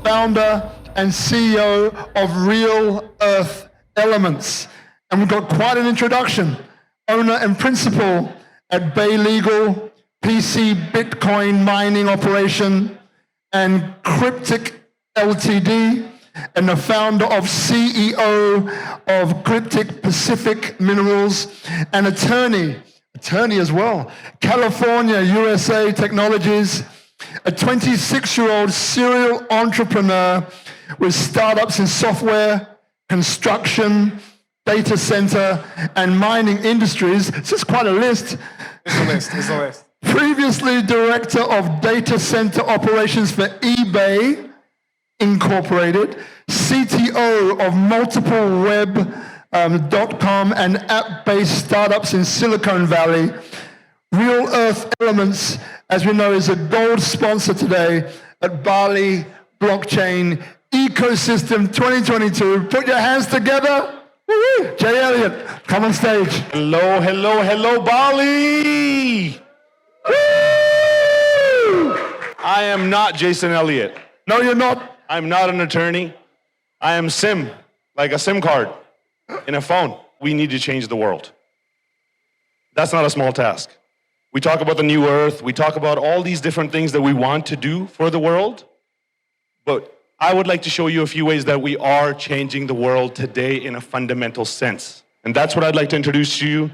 founder and CEO of Real Earth Elements. And we've got quite an introduction. Owner and principal at Bay Legal, PC Bitcoin mining operation, and Cryptic Ltd, and the founder of CEO of Cryptic Pacific Minerals, and attorney as well, California, USA Technologies, a 26-year-old serial entrepreneur with startups in software, construction, data center, and mining industries. It's just quite a list. It's a list. Previously director of data center operations for eBay Incorporated, CTO of multiple web.com and app-based startups in Silicon Valley. Real Earth Elements, as we know, is a gold sponsor today at Bali Blockchain Ecosystem 2022. Put your hands together. Woo-hoo. Jay Elliott, come on stage. Hello, hello, hello, Bali! Woo! I am not Jason Elliott. No, you're not. I'm not an attorney. I am SIM, like a SIM card in a phone. We need to change the world. That's not a small task. We talk about the new earth. We talk about all these different things that we want to do for the world. But I would like to show you a few ways that we are changing the world today in a fundamental sense. And that's what I'd like to introduce you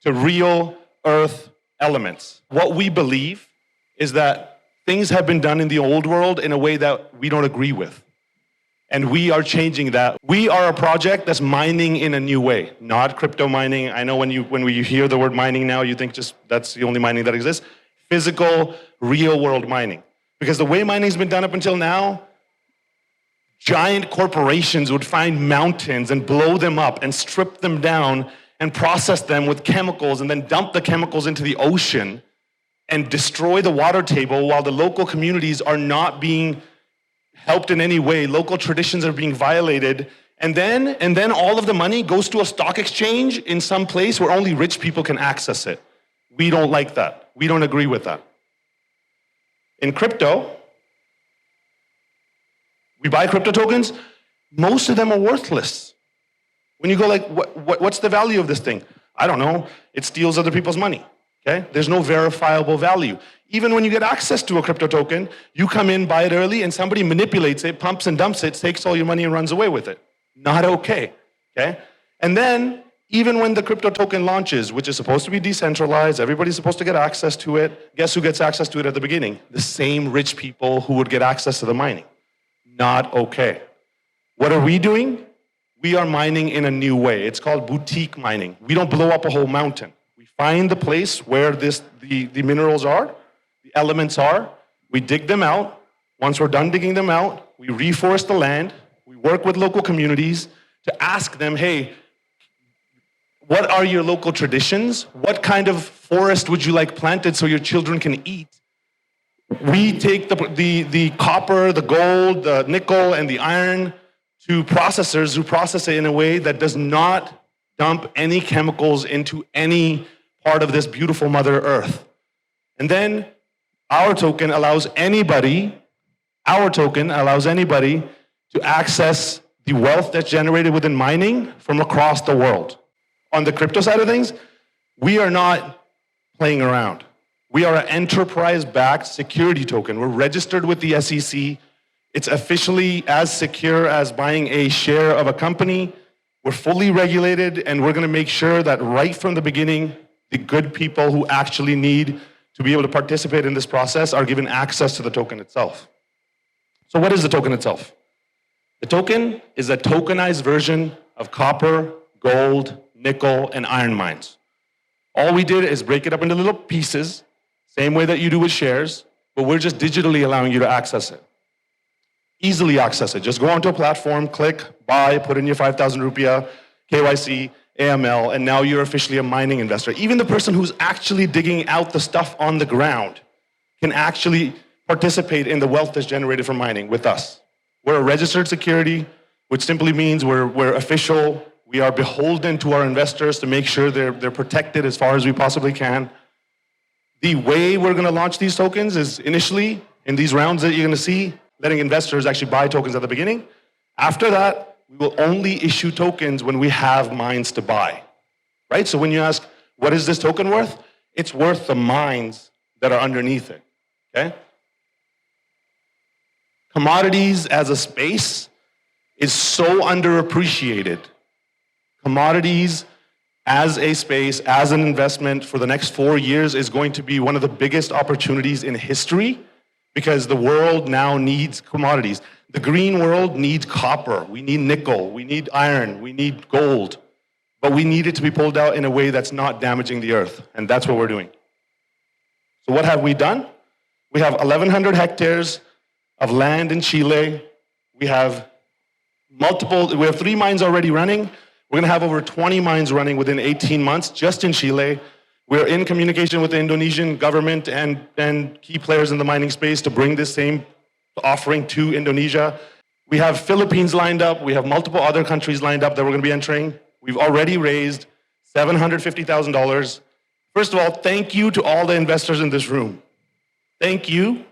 to Real Earth Elements. What we believe is that things have been done in the old world in a way that we don't agree with. And we are changing that. We are a project that's mining in a new way, not crypto mining. I know when we hear the word mining now, you think just that's the only mining that exists. Physical, real world mining. Because the way mining's been done up until now, giant corporations would find mountains and blow them up and strip them down and process them with chemicals and then dump the chemicals into the ocean and destroy the water table while the local communities are not being helped in any way. Local traditions are being violated. And then all of the money goes to a stock exchange in some place where only rich people can access it. We don't like that. We don't agree with that. In crypto, we buy crypto tokens, most of them are worthless. When you go like, what's the value of this thing? I don't know. It steals other people's money. Okay? There's no verifiable value. Even when you get access to a crypto token, you come in, buy it early, and somebody manipulates it, pumps and dumps it, takes all your money and runs away with it. Not okay. Okay? And then, even when the crypto token launches, which is supposed to be decentralized, everybody's supposed to get access to it, guess who gets access to it at the beginning? The same rich people who would get access to the mining. Not okay. What are we doing? We are mining in a new way. It's called boutique mining. We don't blow up a whole mountain. Find the place where the minerals are, the elements are, we dig them out. Once we're done digging them out, we reforest the land, we work with local communities to ask them, hey, what are your local traditions? What kind of forest would you like planted so your children can eat? We take the copper, the gold, the nickel, and the iron to processors who process it in a way that does not dump any chemicals into any part of this beautiful Mother Earth. And then our token allows anybody to access the wealth that's generated within mining from across the world. On the crypto side of things, we are not playing around. We are an enterprise-backed security token. We're registered with the SEC. It's officially as secure as buying a share of a company. We're fully regulated, and we're going to make sure that right from the beginning, the good people who actually need to be able to participate in this process are given access to the token itself. So what is the token itself? The token is a tokenized version of copper, gold, nickel, and iron mines. All we did is break it up into little pieces, same way that you do with shares, but we're just digitally allowing you to access it. Easily access it. Just go onto a platform, click, buy, put in your 5,000 rupiah, KYC, AML, and now you're officially a mining investor. Even the person who's actually digging out the stuff on the ground can actually participate in the wealth that's generated from mining with us. We're a registered security, which simply means we're official. We are beholden to our investors to make sure they're protected as far as we possibly can. The way we're going to launch these tokens is initially, in these rounds that you're going to see, letting investors actually buy tokens at the beginning. After that, we will only issue tokens when we have mines to buy, right? So when you ask, what is this token worth? It's worth the mines that are underneath it, okay? Commodities as a space is so underappreciated. Commodities as a space, as an investment for the next 4 years is going to be one of the biggest opportunities in history because the world now needs commodities. The green world needs copper, we need nickel, we need iron, we need gold, but we need it to be pulled out in a way that's not damaging the earth, and that's what we're doing. So what have we done? We have 1,100 hectares of land in Chile. We have 3 mines already running. We're going to have over 20 mines running within 18 months just in Chile. We're in communication with the Indonesian government and key players in the mining space to bring this same offering to Indonesia. We have Philippines lined up. We have multiple other countries lined up that we're going to be entering. We've already raised $750,000. First of all, thank you to all the investors in this room. Thank you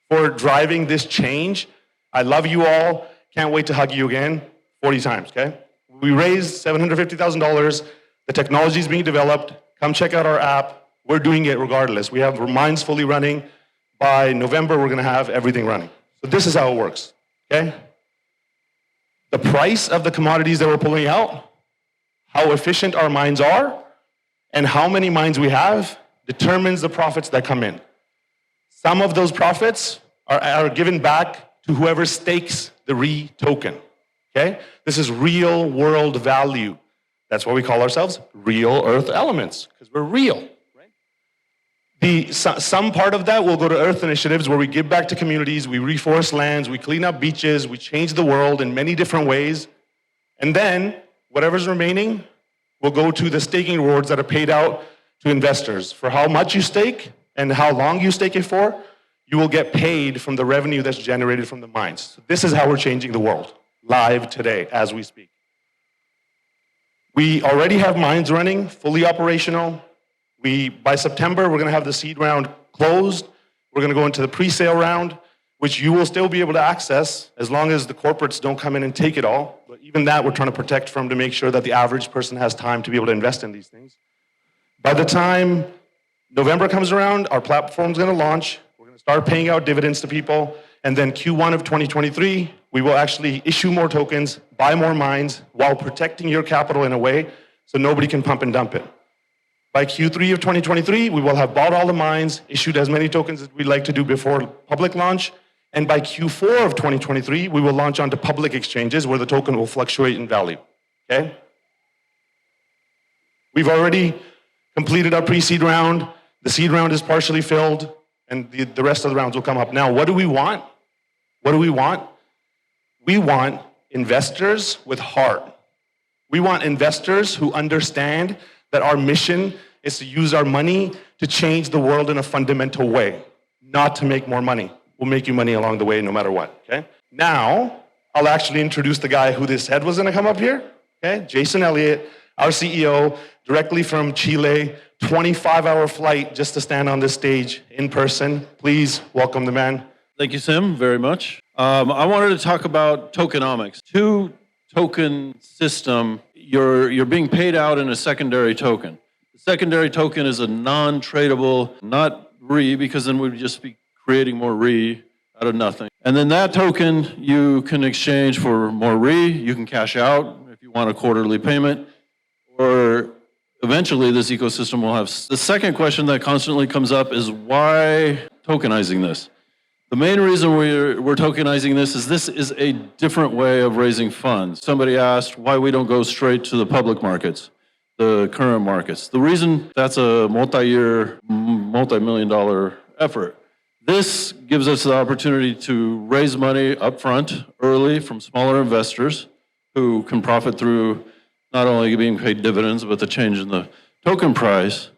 for driving this change. I love you all. Can't wait to hug you again 40 times, okay? We raised $750,000. The technology is being developed. Come check out our app. We're doing it regardless. We have our mines fully running. By November, we're going to have everything running. So this is how it works, okay? The price of the commodities that we're pulling out, how efficient our mines are, and how many mines we have determines the profits that come in. Some of those profits are given back to whoever stakes the RE token, okay? This is real world value. That's why we call ourselves real earth elements, because we're real, right? Some part of that will go to earth initiatives where we give back to communities, we reforest lands, we clean up beaches, we change the world in many different ways. And then whatever's remaining will go to the staking rewards that are paid out to investors. For how much you stake and how long you stake it for, you will get paid from the revenue that's generated from the mines. So this is how we're changing the world, live today as we speak. We already have mines running, fully operational. By September, we're going to have the seed round closed. We're going to go into the pre-sale round, which you will still be able to access as long as the corporates don't come in and take it all. But even that, we're trying to protect from to make sure that the average person has time to be able to invest in these things. By the time November comes around, our platform's going to launch. We're going to start paying out dividends to people. And then Q1 of 2023, we will actually issue more tokens, buy more mines, while protecting your capital in a way so nobody can pump and dump it. By Q3 of 2023, we will have bought all the mines, issued as many tokens as we'd like to do before public launch. And by Q4 of 2023, we will launch onto public exchanges where the token will fluctuate in value, okay? We've already completed our pre-seed round. The seed round is partially filled, and the rest of the rounds will come up. Now, what do we want? What do we want? We want investors with heart. We want investors who understand that our mission is to use our money to change the world in a fundamental way, not to make more money. We'll make you money along the way no matter what, okay? Now, I'll actually introduce the guy who this said was gonna come up here, okay? Jason Elliott, our CEO, directly from Chile, 25-hour flight just to stand on this stage in person. Please welcome the man. Thank you, Sim, very much. I wanted to talk about tokenomics. Two-token system, you're being paid out in a secondary token. The secondary token is a non-tradable, not RE, because then we'd just be creating more RE out of nothing. And then that token you can exchange for more RE, you can cash out if you want a quarterly payment, or eventually this ecosystem will have. The second question that constantly comes up is why tokenizing this? The main reason we're tokenizing this is a different way of raising funds. Somebody asked why we don't go straight to the public markets, the current markets. The reason that's a multi-year, multi-million-dollar effort. This gives us the opportunity to raise money upfront, early, from smaller investors who can profit through not only being paid dividends, but the change in the token price.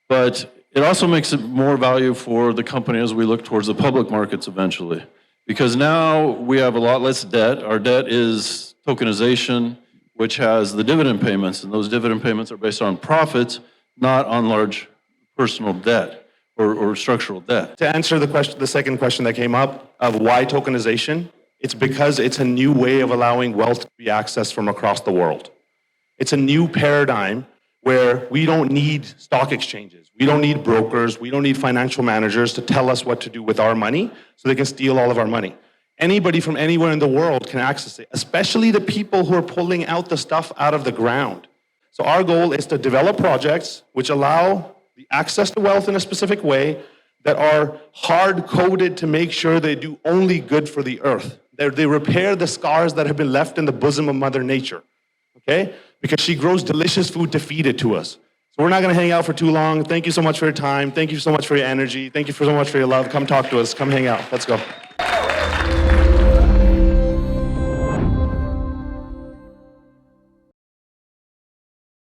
But it also makes it more value for the company as we look towards the public markets eventually. Because now we have a lot less debt. Our debt is tokenization, which has the dividend payments, and those dividend payments are based on profits, not on large personal debt. or structural debt. To answer the second question that came up of why tokenization, it's because it's a new way of allowing wealth to be accessed from across the world. It's a new paradigm where we don't need stock exchanges. We don't need brokers. We don't need financial managers to tell us what to do with our money so they can steal all of our money. Anybody from anywhere in the world can access it, especially the people who are pulling out the stuff out of the ground. So our goal is to develop projects which allow the access to wealth in a specific way that are hard-coded to make sure they do only good for the earth. They repair the scars that have been left in the bosom of Mother Nature, okay? Because she grows delicious food to feed it to us. So we're not gonna hang out for too long. Thank you so much for your time. Thank you so much for your energy. Thank you so much for your love. Come talk to us, come hang out. Let's go.